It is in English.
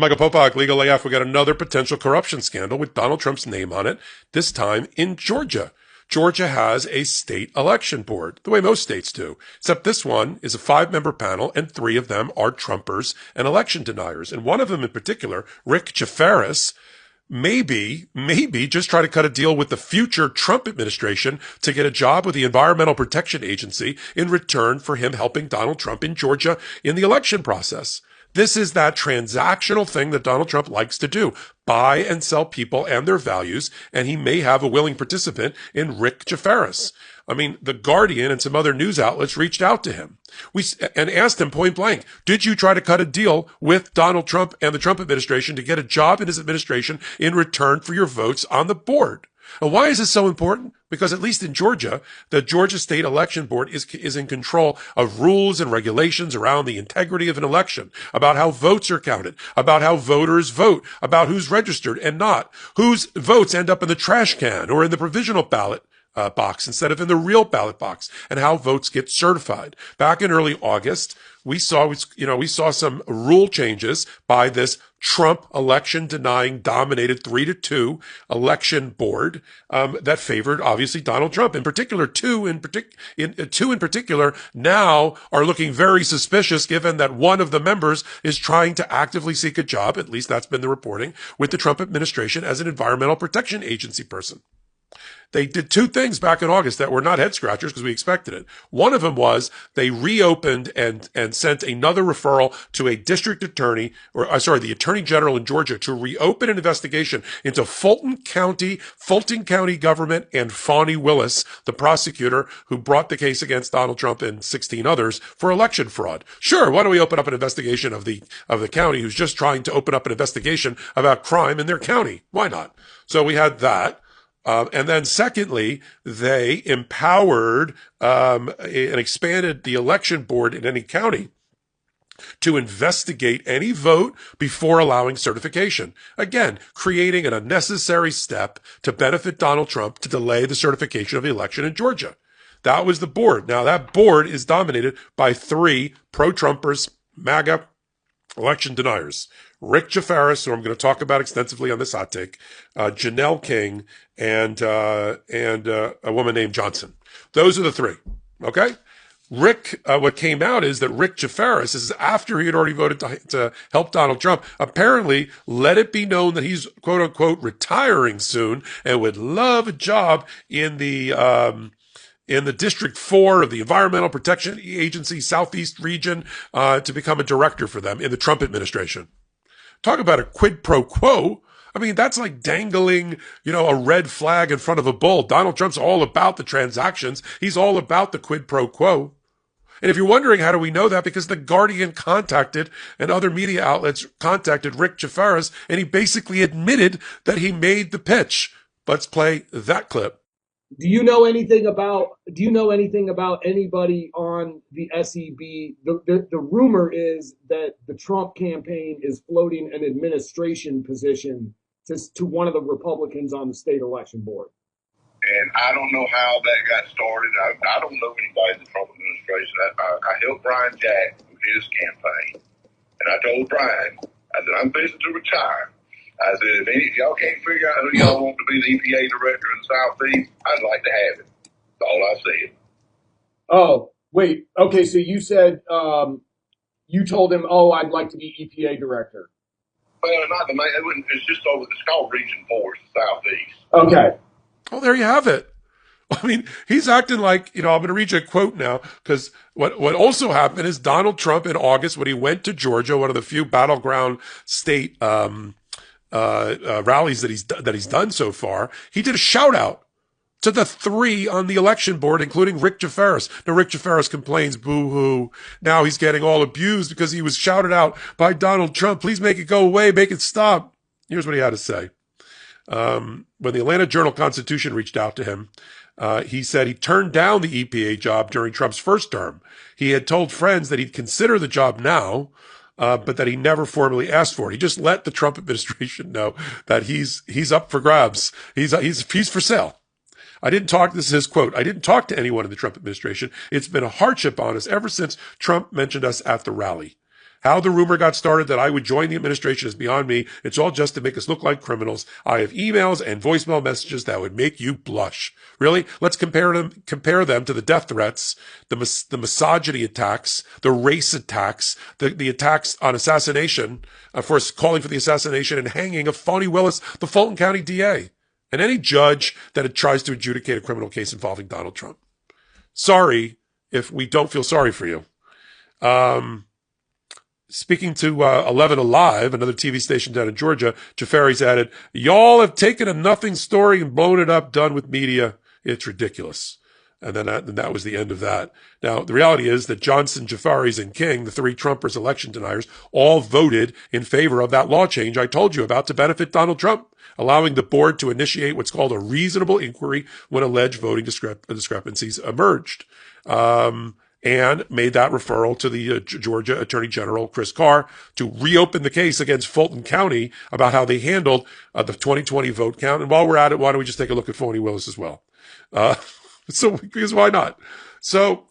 Michael Popok, Legal AF. We got another potential corruption scandal with Donald Trump's name on it, this time in Georgia. Georgia has a state election board, the way most states do, except this one is a 5-member panel, and 3 of them are Trumpers and election deniers. And one of them in particular, Rick Jaffaris, maybe just try to cut a deal with the future Trump administration to get a job with the Environmental Protection Agency in return for him helping Donald Trump in Georgia in the election process. This is that transactional thing that Donald Trump likes to do, buy and sell people and their values, and he may have a willing participant in Rick Jaffaris. I mean, The Guardian and some other news outlets reached out to him and asked him point blank, did you try to cut a deal with Donald Trump and the Trump administration to get a job in his administration in return for your votes on the board? And why is this so important? Because at least in Georgia, the Georgia State Election Board is in control of rules and regulations around the integrity of an election, about how votes are counted, about how voters vote, about who's registered and not, whose votes end up in the trash can or in the provisional ballot box instead of in the real ballot box, and how votes get certified. Back in early August, we saw some rule changes by this Trump election denying dominated 3-2 election board that favored obviously Donald Trump. In particular, two in particular now are looking very suspicious, given that one of the members is trying to actively seek a job, at least that's been the reporting, with the Trump administration as an Environmental Protection Agency person. They did 2 things back in August that were not head scratchers because we expected it. One of them was they reopened and sent another referral to a district attorney, the attorney general in Georgia, to reopen an investigation into Fulton County government and Fani Willis, the prosecutor who brought the case against Donald Trump and 16 others for election fraud. Sure, why don't we open up an investigation of the county who's just trying to open up an investigation about crime in their county? Why not? So we had that. And then secondly, they empowered and expanded the election board in any county to investigate any vote before allowing certification. Again, creating an unnecessary step to benefit Donald Trump to delay the certification of the election in Georgia. That was the board. Now, that board is dominated by 3 pro-Trumpers, MAGA election deniers. Rick Jaffaris, who I'm going to talk about extensively on this hot take, Janelle King, and a woman named Johnson. Those are the 3. Okay? Rick, what came out is that Rick Jaffaris, this is after he had already voted to help Donald Trump, apparently let it be known that he's quote unquote retiring soon and would love a job in the District 4 of the Environmental Protection Agency Southeast region, to become a director for them in the Trump administration. Talk about a quid pro quo. I mean, that's like dangling, a red flag in front of a bull. Donald Trump's all about the transactions. He's all about the quid pro quo. And if you're wondering, how do we know that? Because The Guardian contacted and other media outlets contacted Rick Jaffaris, and he basically admitted that he made the pitch. Let's play that clip. Do you know anything about anybody on the SEB? The rumor is that the Trump campaign is floating an administration position to one of the Republicans on the state election board. And I don't know how that got started. I don't know anybody in the Trump administration. I helped Brian Jack with his campaign. And I told Brian, I said, I'm fixing to retire. I said, if any of y'all can't figure out who y'all want to be the EPA director in the Southeast, I'd like to have it. That's all I said. Oh, wait. Okay, so you said you told him, I'd like to be EPA director. Well, not the main. It's just over. It's called Region 4, it's the Southeast. Okay. Well, there you have it. I mean, he's acting like, I'm going to read you a quote now, because what also happened is Donald Trump in August, when he went to Georgia, one of the few battleground state rallies that he's done so far, he did a shout out to the 3 on the election board, including Rick Jaffaris. Now, Rick Jaffaris complains, boo-hoo. Now he's getting all abused because he was shouted out by Donald Trump. Please make it go away. Make it stop. Here's what he had to say. When the Atlanta Journal-Constitution reached out to him, he said he turned down the EPA job during Trump's first term. He had told friends that he'd consider the job now, but that he never formally asked for it. He just let the Trump administration know that he's up for grabs. He's for sale. This is his quote, I didn't talk to anyone in the Trump administration. It's been a hardship on us ever since Trump mentioned us at the rally. How the rumor got started that I would join the administration is beyond me. It's all just to make us look like criminals. I have emails and voicemail messages that would make you blush. Really? Let's compare them to the death threats, the misogyny attacks, the race attacks, the attacks on assassination, for calling for the assassination and hanging of Phony Willis, the Fulton County DA, and any judge that tries to adjudicate a criminal case involving Donald Trump. Sorry if we don't feel sorry for you. Speaking to 11 Alive, another TV station down in Georgia, Jafari's added, y'all have taken a nothing story and blown it up, done with media. It's ridiculous. And then that was the end of that. Now, the reality is that Johnson, Jafari's, and King, the three Trumpers election deniers, all voted in favor of that law change I told you about to benefit Donald Trump, allowing the board to initiate what's called a reasonable inquiry when alleged voting discrepancies emerged. And made that referral to the Georgia Attorney General, Chris Carr, to reopen the case against Fulton County about how they handled the 2020 vote count. And while we're at it, why don't we just take a look at Phony Willis as well? Because why not? So,